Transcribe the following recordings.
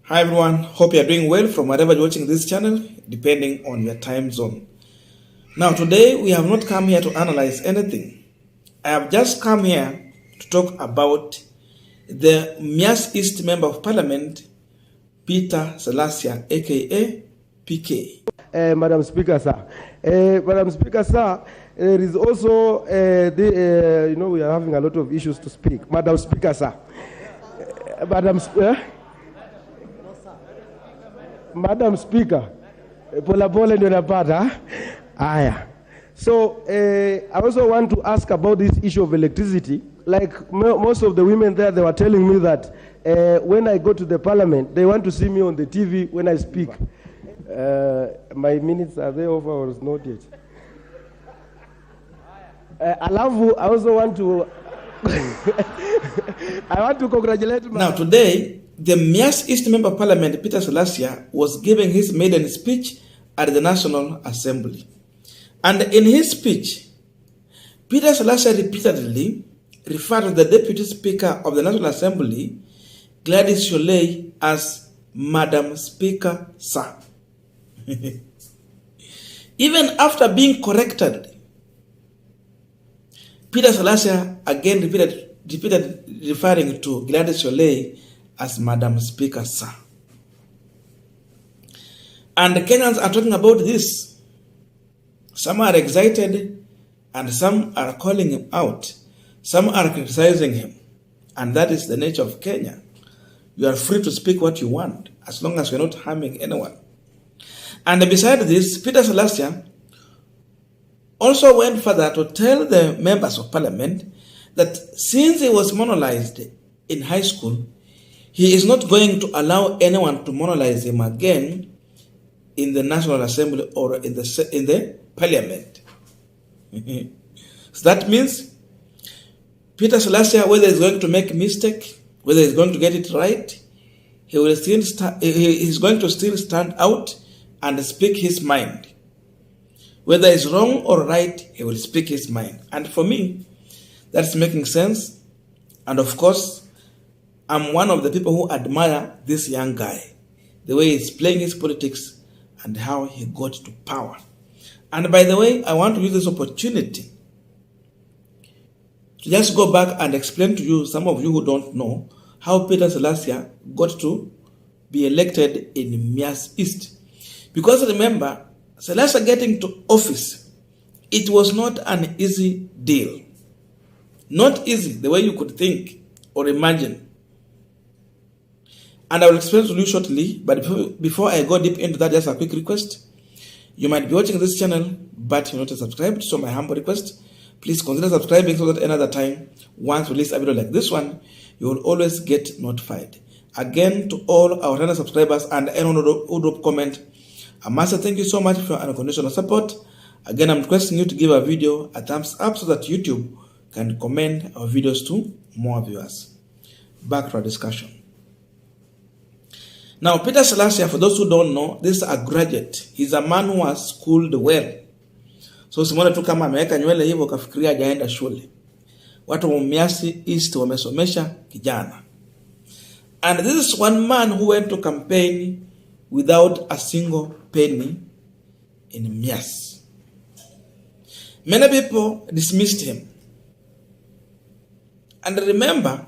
Hi everyone, hope you are doing well from wherever you're watching this channel, depending on your time zone. Now today we have not come here to analyze anything. I have just come here to talk about the Mumias East Member of Parliament, Peter Salasya, aka PK. Madam Speaker, sir. Madam Speaker, sir, there is also, we are having a lot of issues to speak. Madam Speaker, sir. Madam Speaker, pole ndio napata. Aya. So, I also want to ask about this issue of electricity. Like most of the women there, they were telling me that when I go to the parliament, they want to see me on the TV when I speak. My minutes are there over or not yet? I also want to I want to congratulate Now today, the Mumias East Member of Parliament, Peter Salasya, was giving his maiden speech at the National Assembly. And in his speech, Peter Salasya repeatedly referred to the Deputy Speaker of the National Assembly, Gladys Sholei, as Madam Speaker, sir. Even after being corrected, Peter Salasya again repeated referring to Gladys Sholei as Madam Speaker, sir. And the Kenyans are talking about this. Some are excited and some are calling him out. Some are criticizing him. And that is the nature of Kenya. You are free to speak what you want as long as you're not harming anyone. And beside this, Peter Salasya also went further to tell the members of parliament that since he was monolized in high school, he is not going to allow anyone to monolize him again in the National Assembly or in the parliament. So that means Peter Salasya, whether he's going to make a mistake, whether he's going to get it right, he's going to still stand out and speak his mind. Whether it's wrong or right, he will speak his mind. And for me, that's making sense. And of course, I'm one of the people who admire this young guy, the way he's playing his politics and how he got to power. And by the way, I want to use this opportunity to just go back and explain to you, some of you who don't know, how Peter Salasya got to be elected in Mumias East. Because remember, Salasya getting to office, it was not an easy deal. Not easy the way you could think or imagine. And I will explain to you shortly, but before I go deep into that, just a quick request. You might be watching this channel, but you're not subscribed, so my humble request, please consider subscribing so that another time, once we release a video like this one, you will always get notified. Again, to all our channel subscribers and anyone who drop comment, I must say thank you so much for your unconditional support. Again, I'm requesting you to give our video a thumbs up so that YouTube can recommend our videos to more viewers. Back to our discussion. Now, Peter Salasya, for those who don't know, this is a graduate. He's a man who was schooled well. So simone tu kama ameweka nywele hivyo kafikiria hajaenda shule. Watu wa Mumias East wamesomesha kijana. And this is one man who went to campaign without a single penny in Mumias. Many people dismissed him. And remember,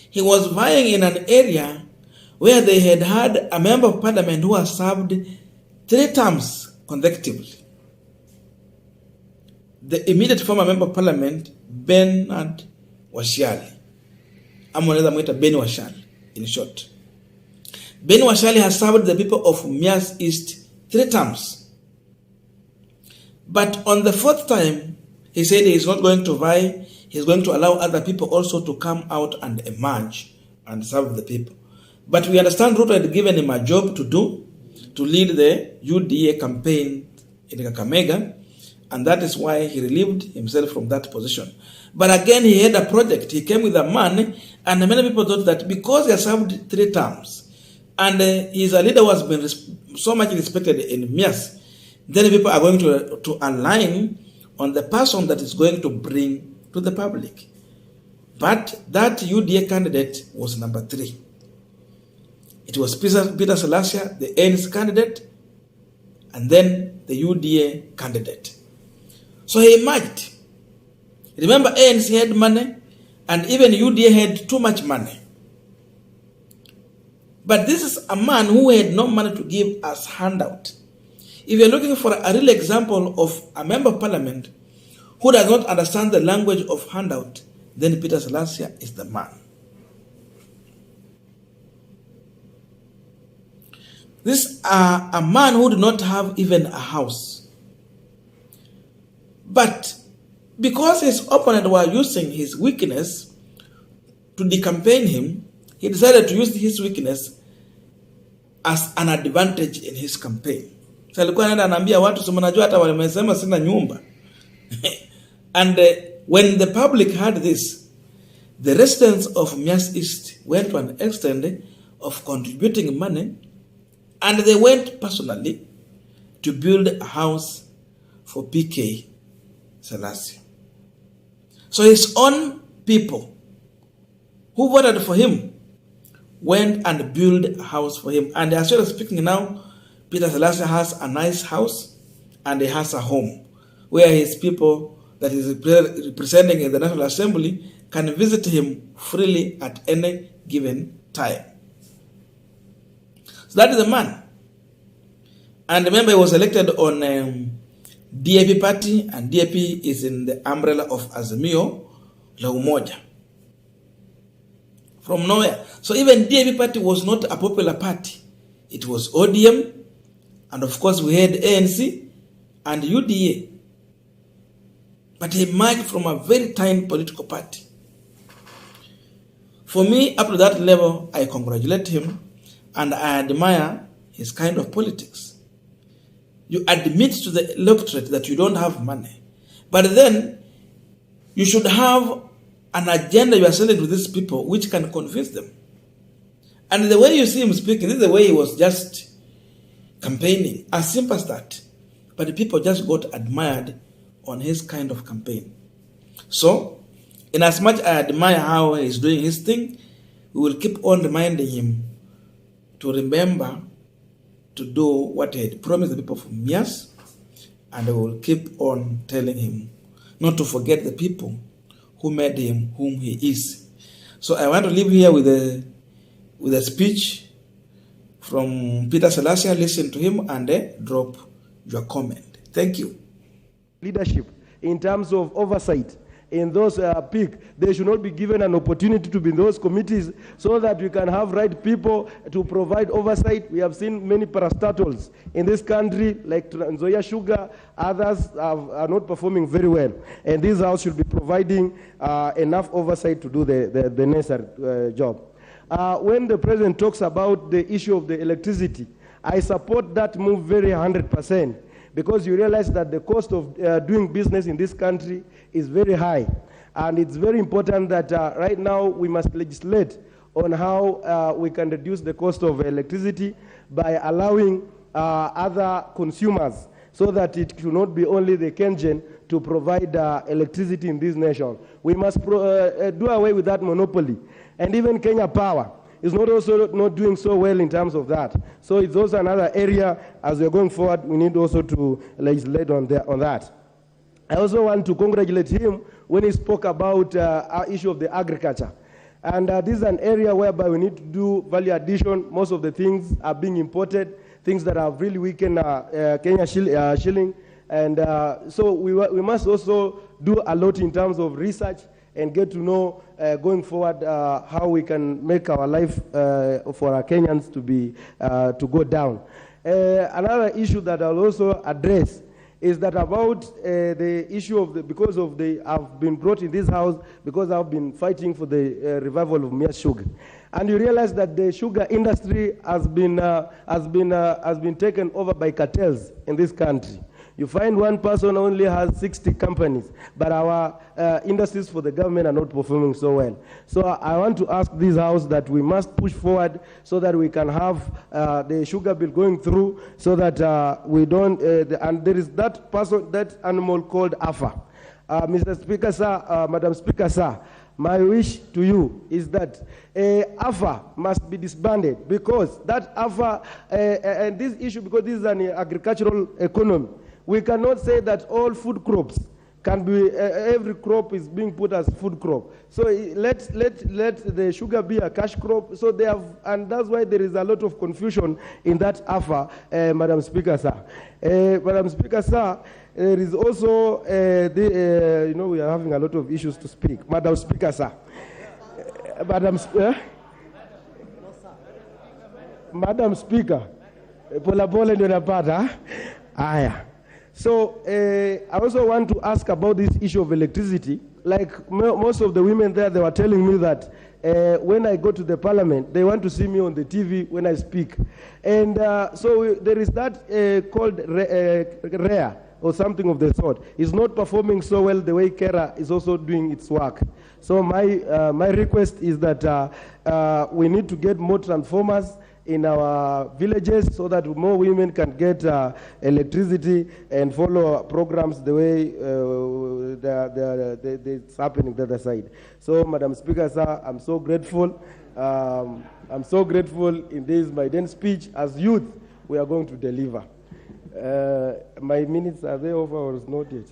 he was vying in an area where they had a member of parliament who has served 3 terms consecutively. The immediate former member of parliament, Bernard Washiali. I'm going to Ben Washali, in short. Ben Washali has served the people of Mumias East 3 terms. But on the 4th time, he said he is not going to vie. He's going to allow other people also to come out and emerge and serve the people. But we understand Ruto had given him a job to do, to lead the UDA campaign in Kakamega, and that is why he relieved himself from that position. But again, he had a project. He came with a man, and many people thought that because he has served 3 terms, and he's a leader who has been so much respected in Mumias, then people are going to align on the person that is going to bring to the public. But that UDA candidate was number 3. It was Peter Salasya, the ANC candidate, and then the UDA candidate. So he emerged. Remember, ANC had money, and even UDA had too much money. But this is a man who had no money to give as handout. If you're looking for a real example of a member of parliament who does not understand the language of handout, then Peter Salasya is the man. This is a man who did not have even a house. But because his opponent were using his weakness to decampaign him, he decided to use his weakness as an advantage in his campaign. So alikuwa anaenda anaambia watu sema najua hata wamesema sina nyumba. And when the public heard this, the residents of Mumias East went to an extent of contributing money, and they went personally to build a house for PK Salasya. So his own people who voted for him went and built a house for him. And as you're speaking now, Peter Salasya has a nice house and he has a home where his people that is representing in the National Assembly can visit him freely at any given time. So that is the man. And remember, he was elected on DAP party, and DAP is in the umbrella of Azimio la Umoja. From nowhere. So even DAP party was not a popular party. It was ODM, and of course we had ANC and UDA. But he emerged from a very tiny political party. For me, up to that level, I congratulate him and I admire his kind of politics. You admit to the electorate that you don't have money, but then you should have an agenda you are selling to these people which can convince them. And the way you see him speaking, this is the way he was just campaigning, as simple as that. But the people just got admired on his kind of campaign. So, in as much I admire how he's doing his thing, we will keep on reminding him to remember to do what he had promised the people from Mumias, and we will keep on telling him not to forget the people who made him whom he is. So I want to leave here with a speech from Peter Salasya. Listen to him and drop your comment. Thank you. Leadership in terms of oversight in those peak, they should not be given an opportunity to be in those committees so that we can have right people to provide oversight. We have seen many parastatals in this country, like Nzoia Sugar, others are not performing very well. And this house should be providing enough oversight to do the necessary job. When the president talks about the issue of the electricity, I support that move very 100%. Because you realize that the cost of doing business in this country is very high. And it's very important that right now we must legislate on how we can reduce the cost of electricity by allowing other consumers so that it should not be only the Kenyan to provide electricity in this nation. We must do away with that monopoly. And even Kenya Power is not doing so well in terms of that. So it's also another area, as we're going forward, we need also to legislate on that. I also want to congratulate him when he spoke about our issue of the agriculture. And this is an area whereby we need to do value addition. Most of the things are being imported, things that have really weakened Kenya shilling. And so we must also do a lot in terms of research and get to know going forward how we can make our life for our Kenyans to go down. Another issue that I'll also address is that about the issue of I've been brought in this house because I've been fighting for the revival of Mumias sugar. And you realize that the sugar industry has been taken over by cartels in this country. You find one person only has 60 companies, but our industries for the government are not performing so well. So I want to ask this house that we must push forward so that we can have the sugar bill going through so that we don't, and there is that animal called AFA. Mr. Speaker, sir, Madam Speaker, sir, my wish to you is that AFA must be disbanded, because that AFA, and this issue, because this is an agricultural economy, we cannot say that all food crops can be, every crop is being put as food crop. So let the sugar be a cash crop. So they have, and that's why there is a lot of confusion in that AFA, Madam Speaker, sir. Madam Speaker, sir, there is also, you know, we are having a lot of issues to speak. Madam Speaker, sir. Madam Speaker, pole pole ndio napata. Aya. So I also want to ask about this issue of electricity. Like most of the women there, they were telling me that when I go to the parliament, they want to see me on the TV when I speak. And so there is that called RAIA or something of the sort. It's not performing so well the way Kera is also doing its work. So my request is that we need to get more transformers in our villages so that more women can get electricity and follow programs the way it's happening the other side. So, Madam Speaker, sir, I'm so grateful. I'm so grateful in this Maiden speech. As youth, we are going to deliver. My minutes, are they over or not yet?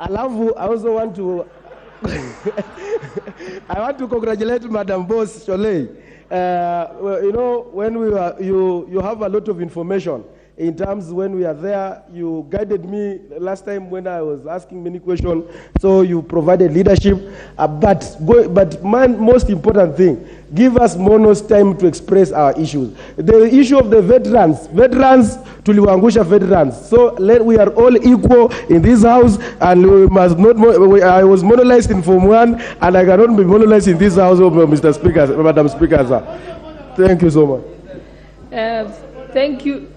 Alafu, I also want to I want to congratulate Madam Boss Sholei. You know, when we were, you have a lot of information. In terms when we are there, you guided me last time when I was asking many questions. So you provided leadership. But most important thing, give us more time to express our issues. The issue of the veterans, tuliwaangusha veterans. So we are all equal in this house, and we must not. I was monolized in Form 1, and I cannot be monolized in this house, Mr. Speaker, Madam Speaker, sir. Thank you so much. Thank you.